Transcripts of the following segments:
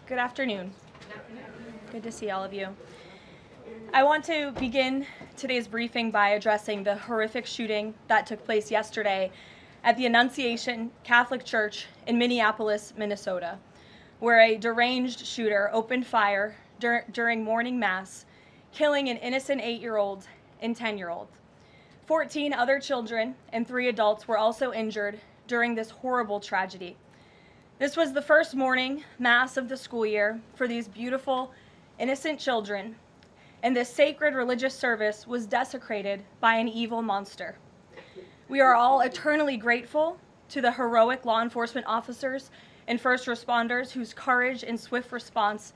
Good afternoon. Good to see all of you. I want to begin today's briefing by addressing the horrific shooting that took place yesterday at the Annunciation Catholic Church in Minneapolis, Minnesota, where a deranged shooter opened fire during morning mass, killing an innocent 8-year-old and 10-year-old. 14 other children and 3 adults were also injured during this horrible tragedy. This was the first morning mass of the school year for these beautiful, innocent children, and this sacred religious service was desecrated by an evil monster. We are all eternally grateful to the heroic law enforcement officers and first responders whose courage and swift response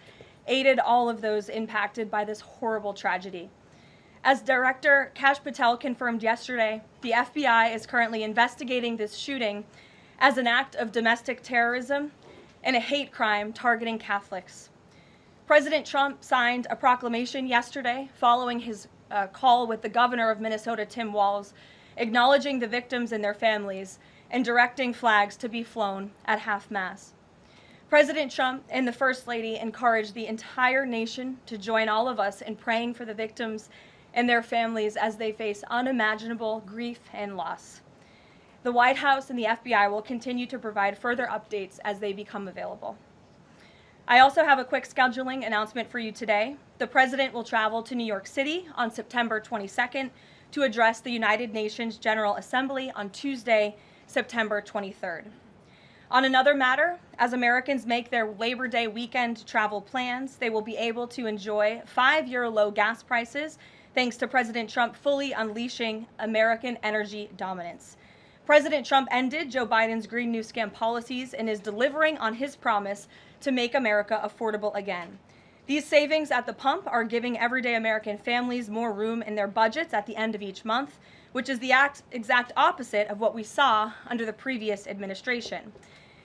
aided all of those impacted by this horrible tragedy. As Director Kash Patel confirmed yesterday, the FBI is currently investigating this shooting as an act of domestic terrorism and a hate crime targeting Catholics. President Trump signed a proclamation yesterday following his call with the governor of Minnesota, Tim Walz, acknowledging the victims and their families and directing flags to be flown at half-mast. President Trump and the First Lady encouraged the entire nation to join all of us in praying for the victims and their families as they face unimaginable grief and loss. The White House and the FBI will continue to provide further updates as they become available. I also have a quick scheduling announcement for you today. The President will travel to New York City on September 22nd to address the United Nations General Assembly on Tuesday, September 23rd. On another matter, as Americans make their Labor Day weekend travel plans, they will be able to enjoy 5-year low gas prices thanks to President Trump fully unleashing American energy dominance. President Trump ended Joe Biden's Green New Scam policies and is delivering on his promise to make America affordable again. These savings at the pump are giving everyday American families more room in their budgets at the end of each month, which is the exact opposite of what we saw under the previous administration.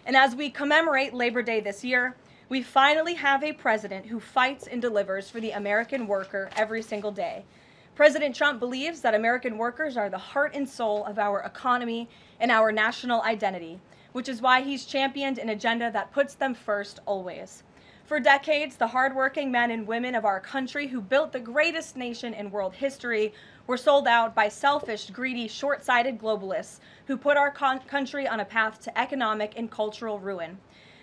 And as we commemorate Labor Day this year, we finally have a president who fights and delivers for the American worker every single day. President Trump believes that American workers are the heart and soul of our economy and our national identity, which is why he's championed an agenda that puts them first always. For decades, the hardworking men and women of our country who built the greatest nation in world history were sold out by selfish, greedy, short-sighted globalists who put our country on a path to economic and cultural ruin.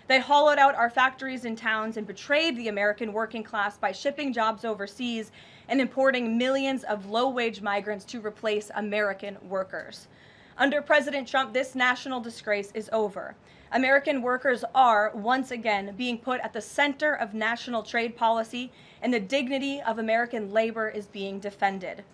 They hollowed out our factories and towns and betrayed the American working class by shipping jobs overseas and importing millions of low-wage migrants to replace American workers. Under President Trump, this national disgrace is over. American workers are, once again, being put at the center of national trade policy, and the dignity of American labor is being defended.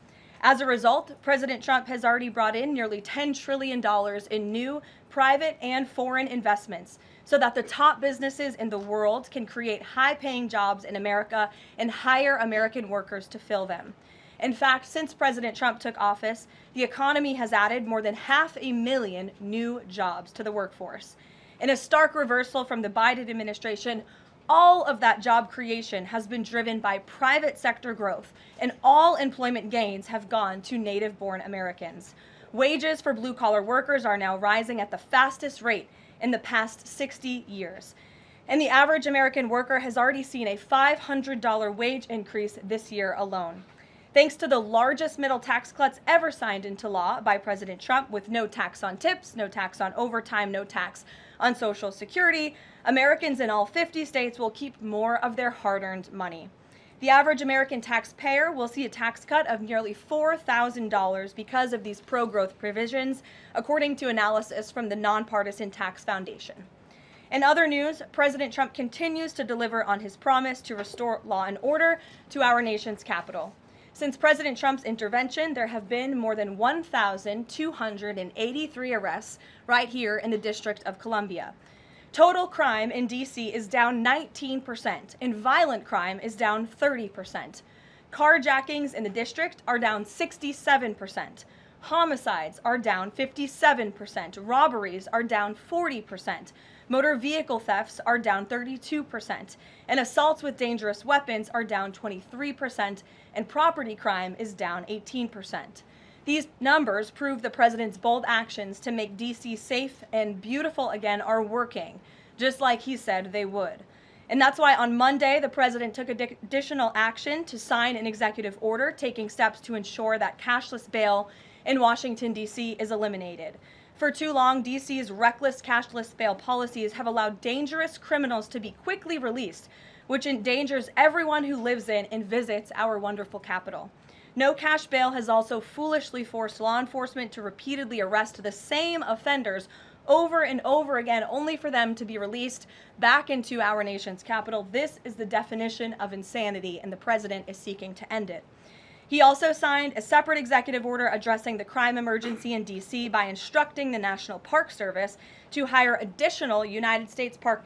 As a result, President Trump has already brought in nearly $10 trillion in new private and foreign investments so that the top businesses in the world can create high-paying jobs in America and hire American workers to fill them. In fact, since President Trump took office, the economy has added more than 500,000 new jobs to the workforce. In a stark reversal from the Biden administration, all of that job creation has been driven by private sector growth, and all employment gains have gone to native-born Americans. Wages for blue-collar workers are now rising at the fastest rate in the past 60 years. And the average American worker has already seen a $500 wage increase this year alone. Thanks to the largest middle tax cuts ever signed into law by President Trump, with no tax on tips, no tax on overtime, no tax on Social Security, Americans in all 50 states will keep more of their hard-earned money. The average American taxpayer will see a tax cut of nearly $4,000 because of these pro-growth provisions, according to analysis from the Nonpartisan Tax Foundation. In other news, President Trump continues to deliver on his promise to restore law and order to our nation's capital. Since President Trump's intervention, there have been more than 1,283 arrests right here in the District of Columbia. Total crime in D.C. is down 19%, and violent crime is down 30%. Carjackings in the district are down 67%. Homicides are down 57%. Robberies are down 40%. Motor vehicle thefts are down 32%. And assaults with dangerous weapons are down 23%. And property crime is down 18%. These numbers prove the president's bold actions to make D.C. safe and beautiful again are working, just like he said they would. And that's why on Monday, the president took additional action to sign an executive order taking steps to ensure that cashless bail in Washington, D.C. is eliminated. For too long, D.C.'s reckless cashless bail policies have allowed dangerous criminals to be quickly released, which endangers everyone who lives in and visits our wonderful capital. No cash bail has also foolishly forced law enforcement to repeatedly arrest the same offenders over and over again, only for them to be released back into our nation's capital. This is the definition of insanity, and the president is seeking to end it. He also signed a separate executive order addressing the crime emergency in D.C. by instructing the National Park Service to hire additional United States Park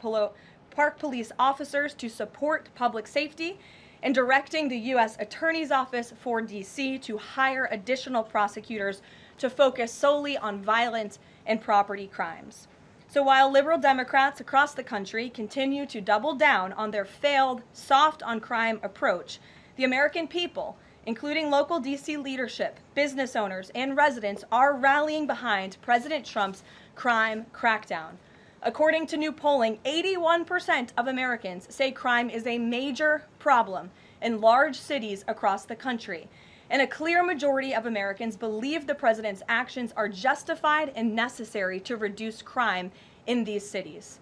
Police officers to support public safety, and directing the U.S. Attorney's Office for D.C. to hire additional prosecutors to focus solely on violent and property crimes. So while liberal Democrats across the country continue to double down on their failed soft on crime approach, the American people, including local D.C. leadership, business owners, and residents, are rallying behind President Trump's crime crackdown. According to new polling, 81% of Americans say crime is a major problem in large cities across the country. And a clear majority of Americans believe the president's actions are justified and necessary to reduce crime in these cities.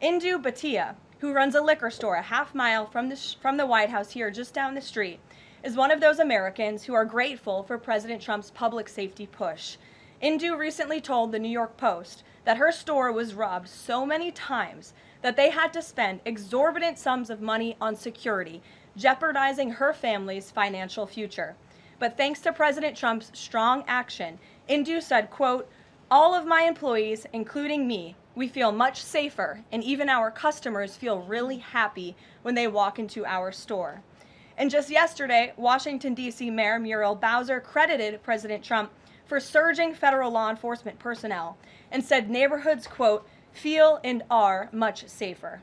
Indu Bhatia, who runs a liquor store a half-mile from the White House here just down the street, is one of those Americans who are grateful for President Trump's public safety push. Indu recently told the New York Post that her store was robbed so many times that they had to spend exorbitant sums of money on security, jeopardizing her family's financial future. But thanks to President Trump's strong action, Indu said, quote, "All of my employees, including me, we feel much safer, and even our customers feel really happy when they walk into our store." And just yesterday, Washington, D.C. Mayor Muriel Bowser credited President Trump for surging federal law enforcement personnel and said neighborhoods, quote, "feel and are much safer."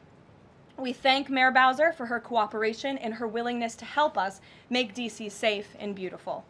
We thank Mayor Bowser for her cooperation and her willingness to help us make D.C. safe and beautiful.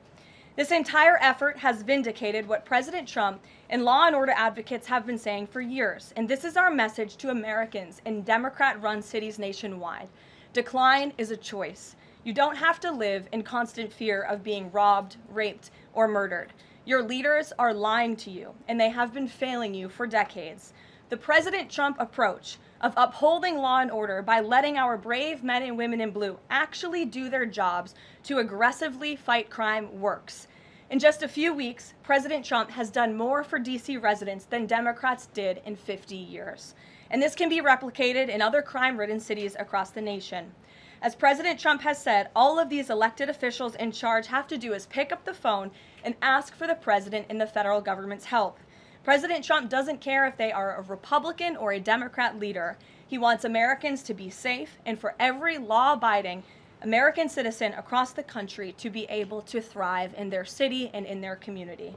This entire effort has vindicated what President Trump and law and order advocates have been saying for years, and this is our message to Americans in Democrat-run cities nationwide. Decline is a choice. You don't have to live in constant fear of being robbed, raped, or murdered. Your leaders are lying to you, and they have been failing you for decades. The President Trump approach of upholding law and order by letting our brave men and women in blue actually do their jobs to aggressively fight crime works. In just a few weeks, President Trump has done more for D.C. residents than Democrats did in 50 years. And this can be replicated in other crime-ridden cities across the nation. As President Trump has said, all of these elected officials in charge have to do is pick up the phone and ask for the president and the federal government's help. President Trump doesn't care if they are a Republican or a Democrat leader. He wants Americans to be safe and for every law-abiding American citizen across the country to be able to thrive in their city and in their community.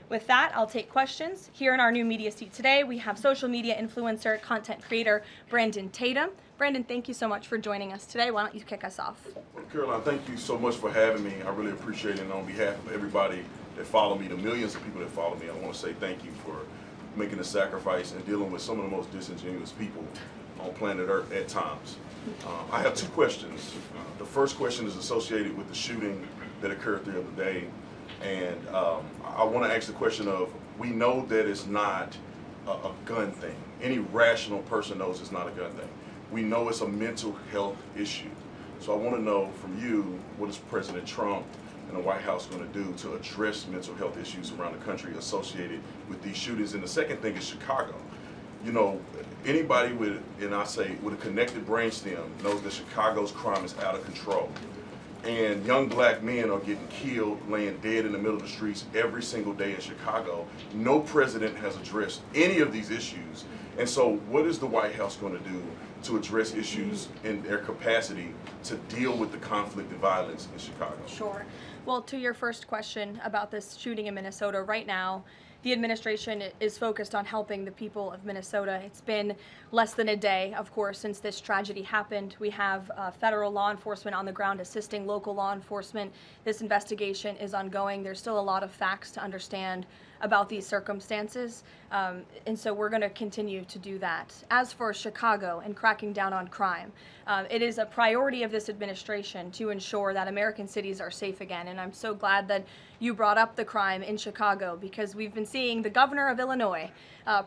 With that, I'll take questions. Here in our new media seat today, we have social media influencer, content creator, Brandon Tatum. Brandon, thank you so much for joining us today. Why don't you kick us off? Karoline, thank you so much for having me. I really appreciate it. And on behalf of everybody that follow me, the millions of people that follow me, I want to say thank you for making the sacrifice and dealing with some of the most disingenuous people on planet Earth at times. I have two questions. The first question is associated with the shooting that occurred the other day. And I want to ask the question of, we know that it's not a gun thing. Any rational person knows it's not a gun thing. We know it's a mental health issue. So I want to know from you, what is President Trump and the White House going to do to address mental health issues around the country associated with these shootings? And the second thing is Chicago. You know, anybody with, and I say with a connected brainstem, knows that Chicago's crime is out of control. And young black men are getting killed, laying dead in the middle of the streets every single day in Chicago. No president has addressed any of these issues. And so what is the White House going to do to address issues in their capacity to deal with the conflict and violence in Chicago? Sure. Well, to your first question about this shooting in Minnesota, right now, the administration is focused on helping the people of Minnesota. It's been less than a day, of course, since this tragedy happened. We have federal law enforcement on the ground assisting local law enforcement. This investigation is ongoing. There's still a lot of facts to understand about these circumstances, and so we're going to continue to do that. As for Chicago and cracking down on crime, it is a priority of this administration to ensure that American cities are safe again, and I'm so glad that you brought up the crime in Chicago, because we've been seeing the governor of Illinois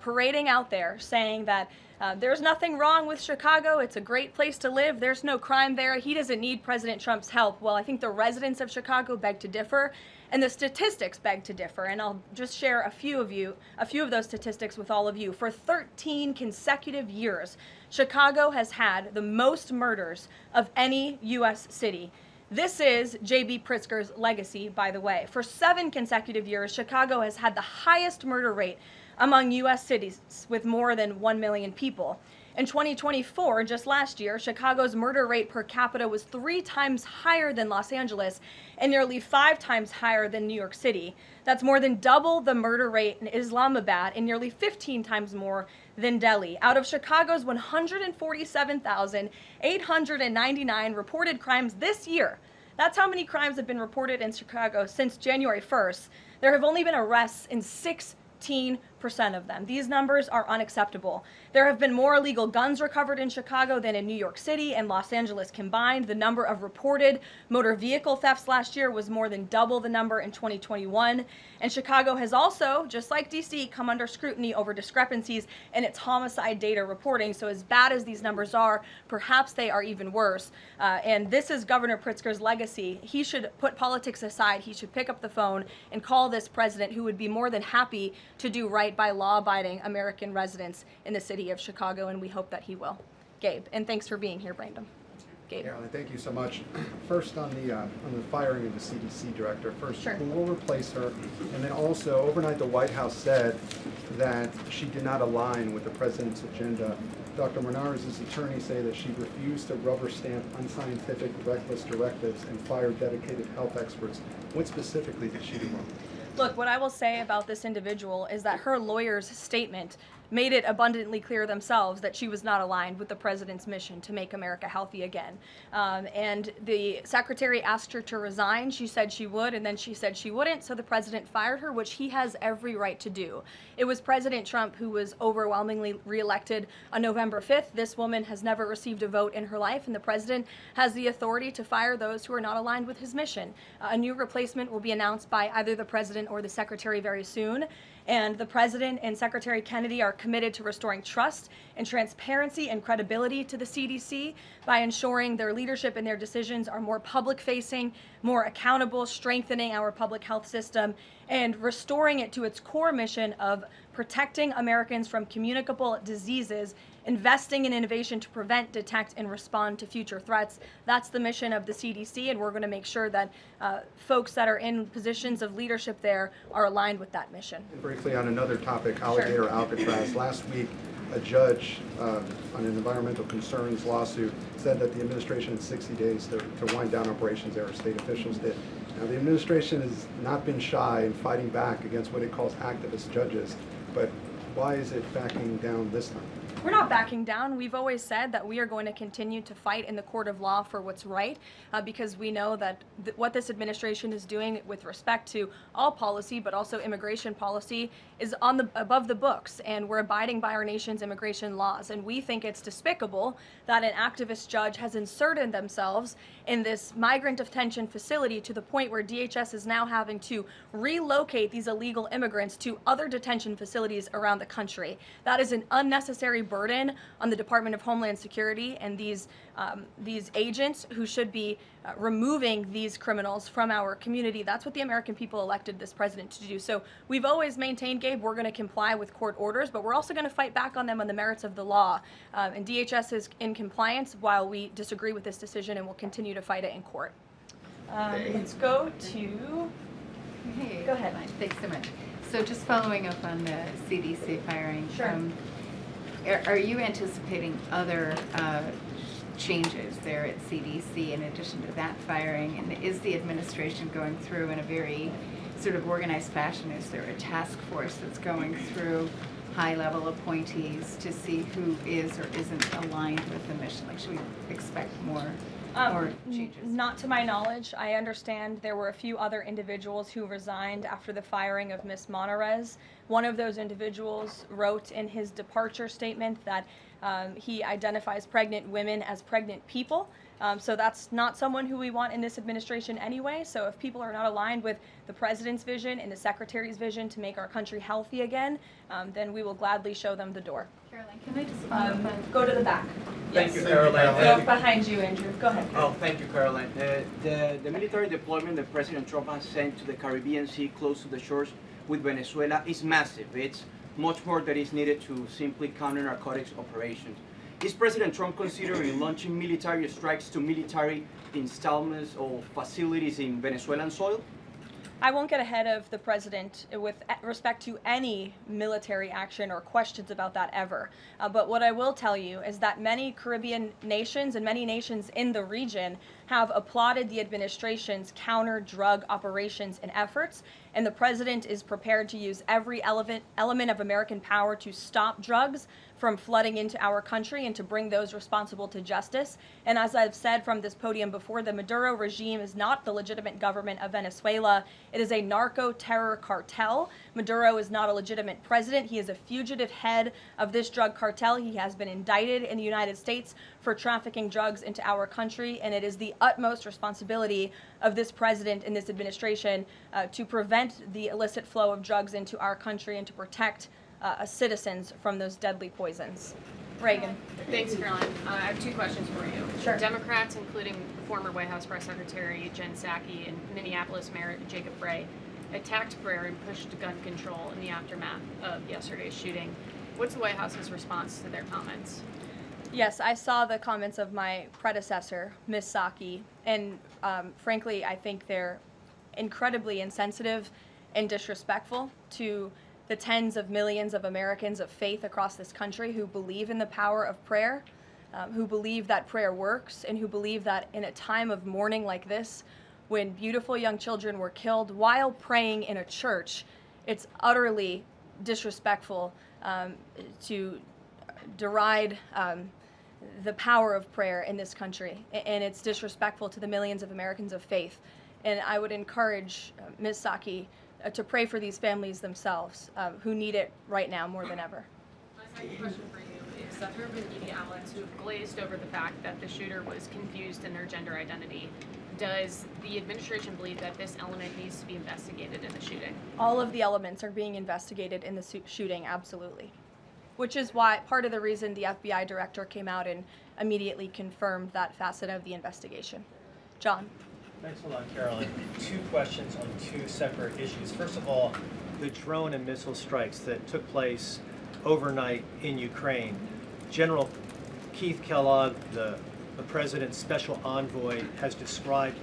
parading out there saying that there's nothing wrong with Chicago. It's a great place to live. There's no crime there. He doesn't need President Trump's help. Well, I think the residents of Chicago beg to differ, and the statistics beg to differ. And I'll just share a few of those statistics with all of you. For 13 consecutive years, Chicago has had the most murders of any U.S. city. This is J.B. Pritzker's legacy, by the way. For 7 consecutive years, Chicago has had the highest murder rate among U.S. cities with more than 1 million people. In 2024, just last year, Chicago's murder rate per capita was 3 times higher than Los Angeles and nearly 5 times higher than New York City. That's more than double the murder rate in Islamabad and nearly 15 times more than Delhi. Out of Chicago's 147,899 reported crimes this year, that's how many crimes have been reported in Chicago since January 1st. There have only been arrests in 16% of them. These numbers are unacceptable. There have been more illegal guns recovered in Chicago than in New York City and Los Angeles combined. The number of reported motor vehicle thefts last year was more than double the number in 2021. And Chicago has also, just like DC, come under scrutiny over discrepancies in its homicide data reporting. So as bad as these numbers are, perhaps they are even worse. And this is Governor Pritzker's legacy. He should put politics aside. He should pick up the phone and call this president, who would be more than happy to do right by law-abiding American residents in the city of Chicago, and we hope that he will. Gabe, and thanks for being here, Brandon. Gabe. Karoline, thank you so much. First on the firing of the CDC director. First, Sure. Who will replace her? And then also, overnight the White House said that she did not align with the president's agenda. Dr. Menard's attorney say that she refused to rubber stamp unscientific, reckless directives and fire dedicated health experts. What specifically did she do wrong? Look, what I will say about this individual is that her lawyer's statement made it abundantly clear themselves that she was not aligned with the president's mission to make America healthy again. And the secretary asked her to resign. She said she would, and then she said she wouldn't, so the president fired her, which he has every right to do. It was President Trump who was overwhelmingly reelected on November 5th. This woman has never received a vote in her life, and the president has the authority to fire those who are not aligned with his mission. A new replacement will be announced by either the president or the secretary very soon. And the president and Secretary Kennedy are committed to restoring trust and transparency and credibility to the CDC by ensuring their leadership and their decisions are more public-facing, more accountable, strengthening our public health system, and restoring it to its core mission of protecting Americans from communicable diseases, investing in innovation to prevent, detect, and respond to future threats. That's the mission of the CDC, and we're going to make sure that folks that are in positions of leadership there are aligned with that mission. And briefly on another topic, alligator Alcatraz. Last week, a judge on an environmental concerns lawsuit said that the administration had 60 days to wind down operations there, state officials did. Now, the administration has not been shy in fighting back against what it calls activist judges, but why is it backing down this time? We're not backing down. We've always said that we are going to continue to fight in the court of law for what's right, because we know that what this administration is doing with respect to all policy, but also immigration policy, is above the books, and we're abiding by our nation's immigration laws. And we think it's despicable that an activist judge has inserted themselves in this migrant detention facility to the point where DHS is now having to relocate these illegal immigrants to other detention facilities around the country. That is an unnecessary burden on the Department of Homeland Security and these agents who should be removing these criminals from our community. That's what the American people elected this president to do. So we've always maintained, Gabe, we're going to comply with court orders, but we're also going to fight back on them on the merits of the law. And DHS is in compliance while we disagree with this decision, and we'll continue to fight it in court. Let's go to... Hey, Go ahead. Thanks so much. So just following up on the CDC firing. Sure. Are you anticipating other changes there at CDC in addition to that firing? And is the administration going through in a very sort of organized fashion? Is there a task force that's going through high-level appointees to see who is or isn't aligned with the mission? Like, should we expect more or changes? Not to my knowledge. I understand there were a few other individuals who resigned after the firing of Ms. Monarez. One of those individuals wrote in his departure statement that he identifies pregnant women as pregnant people. So that's not someone who we want in this administration anyway. So if people are not aligned with the president's vision and the secretary's vision to make our country healthy again, then we will gladly show them the door. Karoline, can I just Go to the back. Thank Yes. you, Karoline. Go behind you, Andrew. Go ahead. Oh, thank you, Karoline. The military deployment that President Trump has sent to the Caribbean Sea close to the shores with Venezuela is massive. It's much more that is needed to simply counter narcotics operations. Is President Trump considering launching military strikes to military installments or facilities in Venezuelan soil? I won't get ahead of the president with respect to any military action or questions about that ever. But what I will tell you is that many Caribbean nations and many nations in the region have applauded the administration's counter-drug operations and efforts, and the president is prepared to use every element of American power to stop drugs from flooding into our country and to bring those responsible to justice. And as I've said from this podium before, the Maduro regime is not the legitimate government of Venezuela. It is a narco-terror cartel. Maduro is not a legitimate president. He is a fugitive head of this drug cartel. He has been indicted in the United States for trafficking drugs into our country, and it is the utmost responsibility of this president and this administration to prevent the illicit flow of drugs into our country and to protect citizens from those deadly poisons. Reagan. Thanks, Caroline. I have two questions for you. Sure. Democrats, including former White House Press Secretary Jen Psaki and Minneapolis Mayor Jacob Frey, attacked prayer and pushed gun control in the aftermath of yesterday's shooting. What's the White House's response to their comments? Yes, I saw the comments of my predecessor, Ms. Psaki, and frankly, I think they're incredibly insensitive and disrespectful to the tens of millions of Americans of faith across this country who believe in the power of prayer, who believe that prayer works, and who believe that in a time of mourning like this, when beautiful young children were killed while praying in a church, it's utterly disrespectful to deride the power of prayer in this country, and it's disrespectful to the millions of Americans of faith. And I would encourage Ms. Psaki to pray for these families themselves who need it right now more than ever. My second question for you is that there have been media outlets who have glazed over the fact that the shooter was confused in their gender identity. Does the administration believe that this element needs to be investigated in the shooting? All of the elements are being investigated in the shooting, absolutely. Which is why part of the reason the FBI director came out and immediately confirmed that facet of the investigation. John. Thanks a lot, Caroline. Two questions on two separate issues. First of all, the drone and missile strikes that took place overnight in Ukraine. General Keith Kellogg, the president's special envoy, has described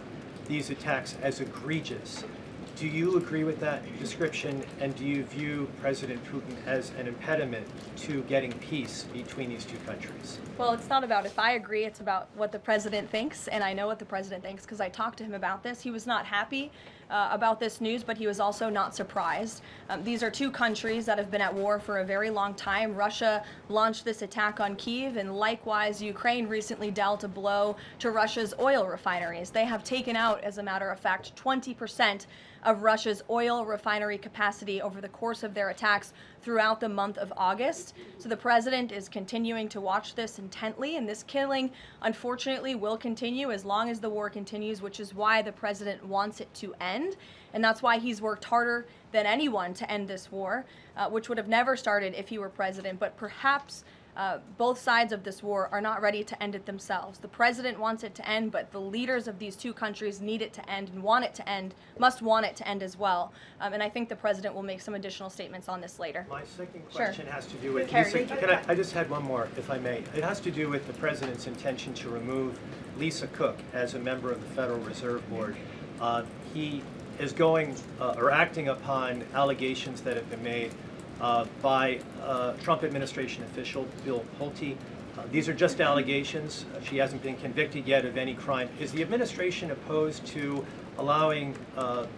these attacks as egregious. Do you agree with that description, and do you view President Putin as an impediment to getting peace between these two countries? Well, it's not about if I agree, it's about what the president thinks, and I know what the president thinks because I talked to him about this. He was not happy about this news, but he was also not surprised. These are two countries that have been at war for a very long time. Russia launched this attack on Kyiv, and likewise, Ukraine recently dealt a blow to Russia's oil refineries. They have taken out, as a matter of fact, 20% of Russia's oil refinery capacity over the course of their attacks throughout the month of August. So the president is continuing to watch this intently, and this killing, unfortunately, will continue as long as the war continues, which is why the president wants it to end. And that's why he's worked harder than anyone to end this war, which would have never started if he were president. But perhaps both sides of this war are not ready to end it themselves. The president wants it to end, but the leaders of these two countries need it to end and want it to end, must want it to end as well. And I think the president will make some additional statements on this later. My second question has to do with, Carrie. I just had one more, if I may. It has to do with the president's intention to remove Lisa Cook as a member of the Federal Reserve Board. He is going or acting upon allegations that have been made by Trump administration official Bill Pulte. These are just allegations. She hasn't been convicted yet of any crime. Is the administration opposed to allowing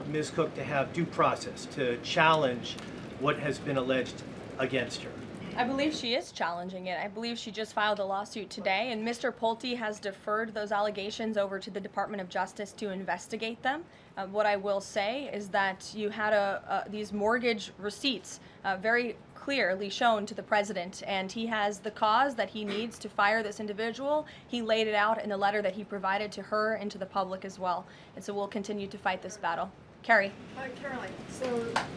Ms. Cook to have due process, to challenge what has been alleged against her? I believe she is challenging it. I believe she just filed a lawsuit today, and Mr. Pulte has deferred those allegations over to the Department of Justice to investigate them. What I will say is that you had these mortgage receipts very clearly shown to the president, and he has the cause that he needs to fire this individual. He laid it out in the letter that he provided to her and to the public as well. And so we'll continue to fight this battle. Carrie. Hi, Caroline. So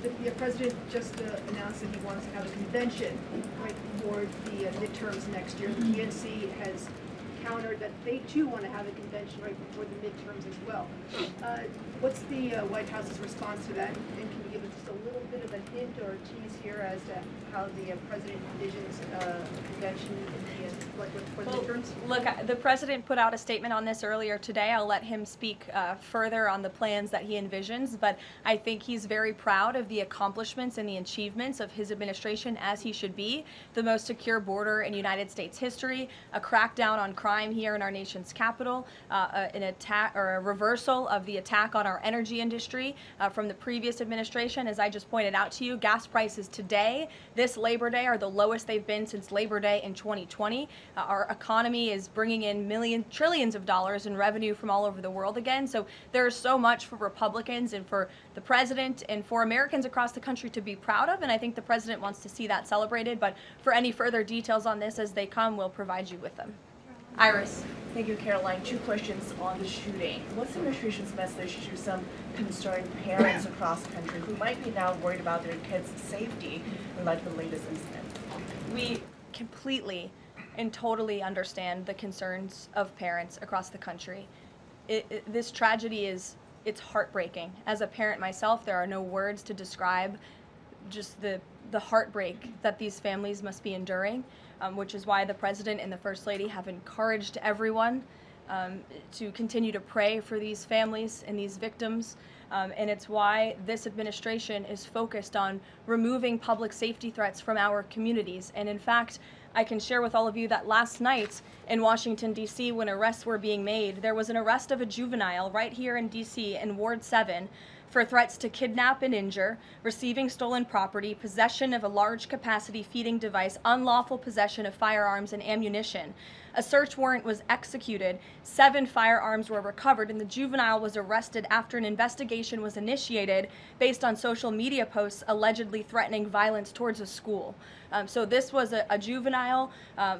the president just announced that he wants to have a convention right before the midterms next year. The DNC has countered that they too want to have a convention right before the midterms as well. What's the White House's response to that? And can you give us just a little bit of a hint or a tease here as to how the president envisions a convention in for the midterms? Look, the president put out a statement on this earlier today. I'll let him speak further on the plans that he envisions, but I think he's very proud of the accomplishments and the achievements of his administration, as he should be. The most secure border in United States history, a crackdown on crime here in our nation's capital, an attack or a reversal of the attack on our energy industry from the previous administration. As I just pointed out to you, gas prices today, this Labor Day, are the lowest they've been since Labor Day in 2020. Our economy is bringing in trillions of dollars in revenue from all over the world again. So there's so much for Republicans and for the president and for Americans across the country to be proud of, and I think the president wants to see that celebrated. But for any further details on this as they come, we'll provide you with them. Iris. Thank you, Caroline. Two questions on the shooting. What's the administration's message to some concerned parents across the country who might be now worried about their kids' safety in light of the latest incident? We completely and totally understand the concerns of parents across the country. This tragedy it's heartbreaking. As a parent myself, there are no words to describe just the heartbreak that these families must be enduring, which is why the president and the first lady have encouraged everyone to continue to pray for these families and these victims. And it's why this administration is focused on removing public safety threats from our communities. And in fact, I can share with all of you that last night in Washington, D.C., when arrests were being made, there was an arrest of a juvenile right here in D.C. in Ward 7 for threats to kidnap and injure, receiving stolen property, possession of a large capacity feeding device, unlawful possession of firearms and ammunition. A search warrant was executed, 7 firearms were recovered, and the juvenile was arrested after an investigation was initiated based on social media posts allegedly threatening violence towards a school. So this was a juvenile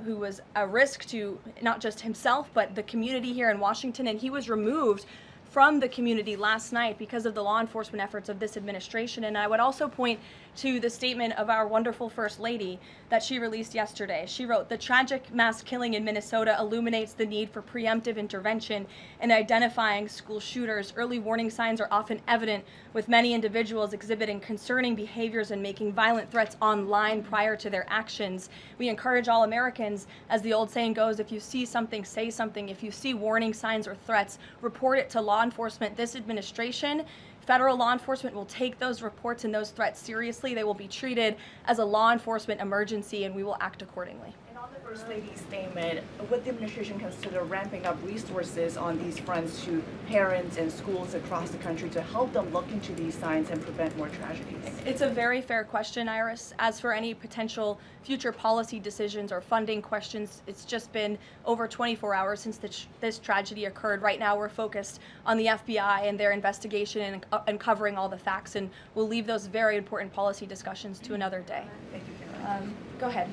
who was a risk to not just himself, but the community here in Washington, and he was removed from the community last night because of the law enforcement efforts of this administration. And I would also point to the statement of our wonderful First Lady that she released yesterday. She wrote, "The tragic mass killing in Minnesota illuminates the need for preemptive intervention in identifying school shooters. Early warning signs are often evident, with many individuals exhibiting concerning behaviors and making violent threats online prior to their actions. We encourage all Americans, as the old saying goes, if you see something, say something. If you see warning signs or threats, report it to law enforcement." This administration, federal law enforcement, will take those reports and those threats seriously. They will be treated as a law enforcement emergency, and we will act accordingly. And on the First Lady's statement, would the administration consider ramping up resources on these fronts to parents and schools across the country to help them look into these signs and prevent more tragedies? It's a very fair question, Iris. As for any potential future policy decisions or funding questions, it's just been over 24 hours since this tragedy occurred. Right now we're focused on the FBI and their investigation and uncovering all the facts, and we'll leave those very important policy discussions to another day. Thank you, Caroline. Go ahead.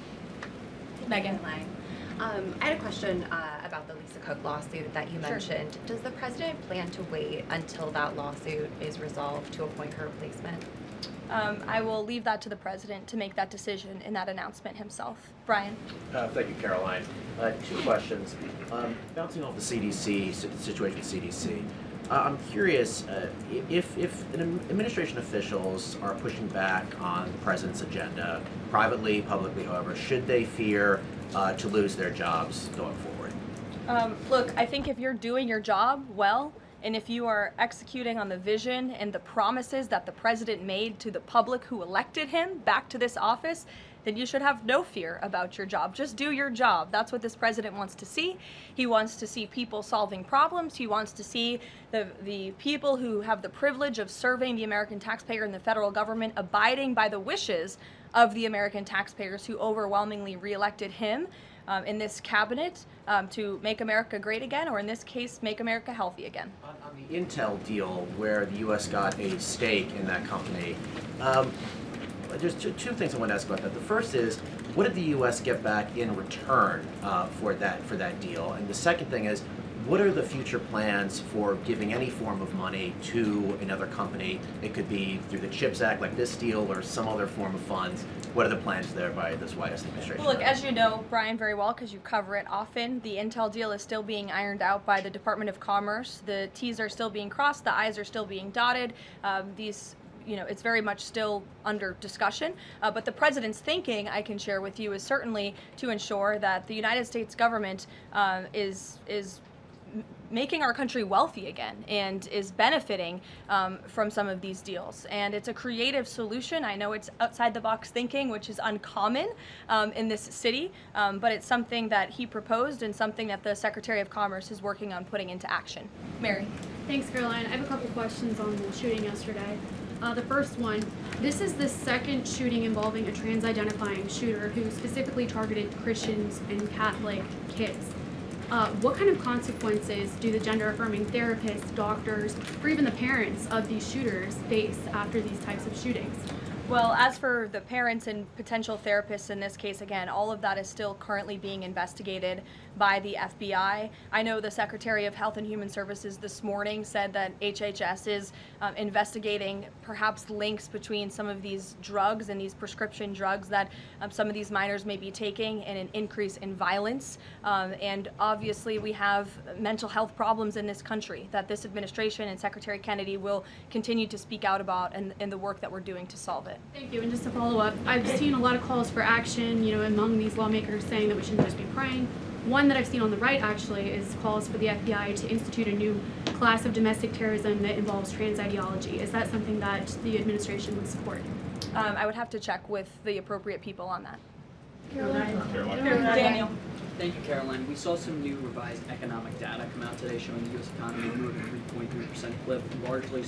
Megan. I had a question about the Lisa Cook lawsuit that you mentioned. Does the president plan to wait until that lawsuit is resolved to appoint her replacement? I will leave that to the president to make that decision in that announcement himself. Brian. Thank you, Caroline. 2 questions. Bouncing off the CDC, situation with CDC, I'm curious if administration officials are pushing back on the president's agenda, privately, publicly, however, should they fear to lose their jobs going forward? Look, I think if you're doing your job well, and if you are executing on the vision and the promises that the president made to the public who elected him back to this office, then you should have no fear about your job. Just do your job. That's what this president wants to see. He wants to see people solving problems. He wants to see the people who have the privilege of serving the American taxpayer and the federal government abiding by the wishes of the American taxpayers who overwhelmingly reelected him in this cabinet to make America great again, or in this case, make America healthy again. On the Intel deal, where the U.S. got a stake in that company, there's two things I want to ask about that. The first is, what did the U.S. get back in return for that deal? And the second thing is, what are the future plans for giving any form of money to another company? It could be through the CHIPS Act, like this deal, or some other form of funds. What are the plans there by this White House administration? Well, look, as you know, Brian, very well, because you cover it often, the Intel deal is still being ironed out by the Department of Commerce. The T's are still being crossed, the I's are still being dotted. It's very much still under discussion. But the president's thinking, I can share with you, is certainly to ensure that the United States government is making our country wealthy again and is benefiting from some of these deals. And it's a creative solution. I know it's outside the box thinking, which is uncommon in this city, but it's something that he proposed and something that the Secretary of Commerce is working on putting into action. Mary. Thanks, Caroline. I have a couple questions on the shooting yesterday. The first one, this is the second shooting involving a trans-identifying shooter who specifically targeted Christians and Catholic kids. What kind of consequences do the gender-affirming therapists, doctors, or even the parents of these shooters face after these types of shootings? Well, as for the parents and potential therapists in this case, again, all of that is still currently being investigated by the FBI. I know the Secretary of Health and Human Services this morning said that HHS is investigating perhaps links between some of these drugs and these prescription drugs that some of these minors may be taking and an increase in violence. And obviously we have mental health problems in this country that this administration and Secretary Kennedy will continue to speak out about in the work that we're doing to solve it. Thank you. And just to follow up, I've seen a lot of calls for action, among these lawmakers saying that we shouldn't just be praying. One that I've seen on the right actually is calls for the FBI to institute a new class of domestic terrorism that involves trans ideology. Is that something that the administration would support? I would have to check with the appropriate people on that. Caroline. Daniel. Thank you, Caroline. We saw some new revised economic data come out today showing the U.S. economy grew at a 3.3% clip, largely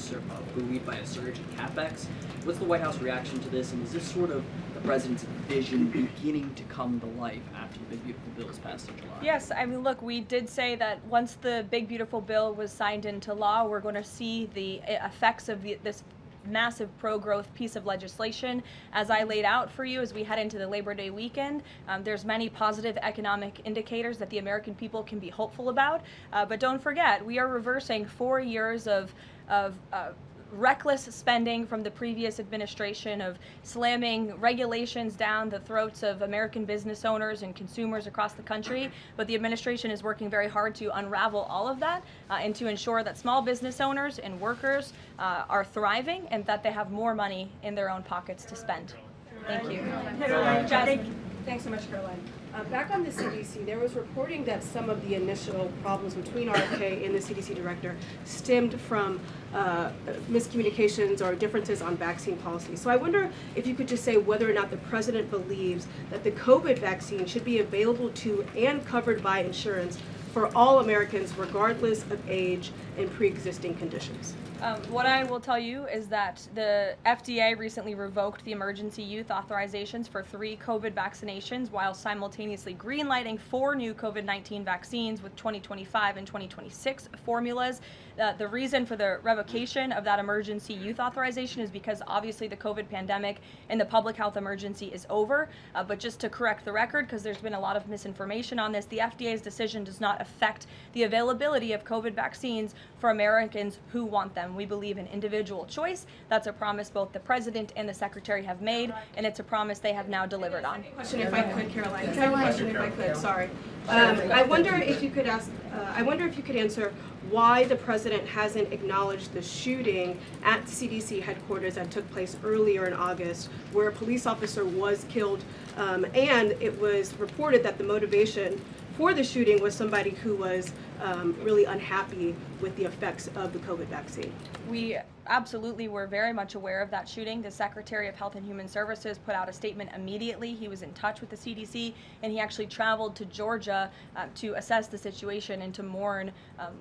buoyed by a surge in capex. What's the White House reaction to this, and is this sort of the president's vision beginning to come to life after the Big Beautiful Bill was passed in July? Yes, I mean, look, we did say that once the Big Beautiful Bill was signed into law, we're going to see the effects of this massive pro-growth piece of legislation. As I laid out for you as we head into the Labor Day weekend, there's many positive economic indicators that the American people can be hopeful about. But don't forget, we are reversing 4 years of reckless spending from the previous administration, of slamming regulations down the throats of American business owners and consumers across the country. But the administration is working very hard to unravel all of that and to ensure that small business owners and workers are thriving and that they have more money in their own pockets to spend. Thank you. Thanks so much, Caroline. Back on the CDC, there was reporting that some of the initial problems between RFK and the CDC director stemmed from miscommunications or differences on vaccine policy. So I wonder if you could just say whether or not the president believes that the COVID vaccine should be available to and covered by insurance for all Americans, regardless of age and pre-existing conditions. What I will tell you is that the FDA recently revoked the emergency use authorizations for 3 COVID vaccinations while simultaneously greenlighting 4 new COVID-19 vaccines with 2025 and 2026 formulas. The reason for the revocation of that emergency use authorization is because obviously the COVID pandemic and the public health emergency is over. But just to correct the record, because there's been a lot of misinformation on this, the FDA's decision does not affect the availability of COVID vaccines for Americans who want them. We believe in individual choice. That's a promise both the president and the secretary have made, and it's a promise they have now delivered on. Question, if I could, Caroline. Second question, if I could. Sorry. I wonder if you could answer why the president hasn't acknowledged the shooting at CDC headquarters that took place earlier in August, where a police officer was killed, and it was reported that the motivation for the shooting was somebody who was really unhappy with the effects of the COVID vaccine. We absolutely were very much aware of that shooting. The Secretary of Health and Human Services put out a statement immediately. He was in touch with the CDC, and he actually traveled to Georgia to assess the situation and to mourn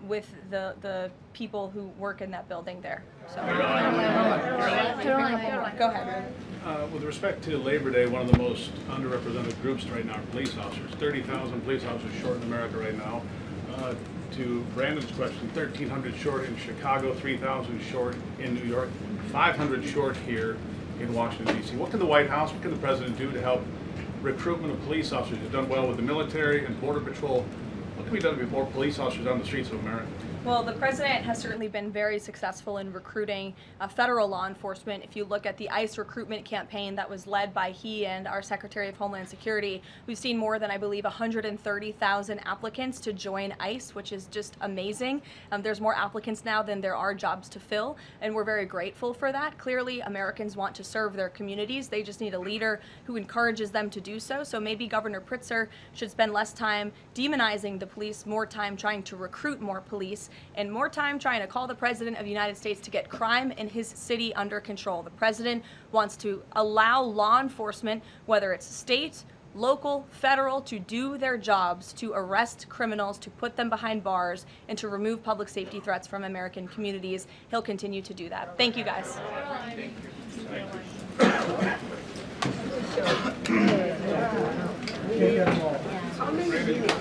with the people who work in that building there. So, go ahead. With respect to Labor Day, one of the most underrepresented groups right now are police officers. 30,000 police officers short in America right now. To Brandon's question, 1,300 short in Chicago, 3,000 short in New York, 500 short here in Washington, D.C. What can the White House, what can the President do to help recruitment of police officers? You've done well with the military and Border Patrol. What can be done to get more police officers on the streets of America? Well, the president has certainly been very successful in recruiting federal law enforcement. If you look at the ICE recruitment campaign that was led by he and our Secretary of Homeland Security, we've seen more than, I believe, 130,000 applicants to join ICE, which is just amazing. There's more applicants now than there are jobs to fill, and we're very grateful for that. Clearly, Americans want to serve their communities. They just need a leader who encourages them to do so. So maybe Governor Pritzker should spend less time demonizing the police, more time trying to recruit more police, and more time trying to call the President of the United States to get crime in his city under control. The President wants to allow law enforcement, whether it's state, local, federal, to do their jobs, to arrest criminals, to put them behind bars, and to remove public safety threats from American communities. He'll continue to do that. Thank you, guys. Thank you.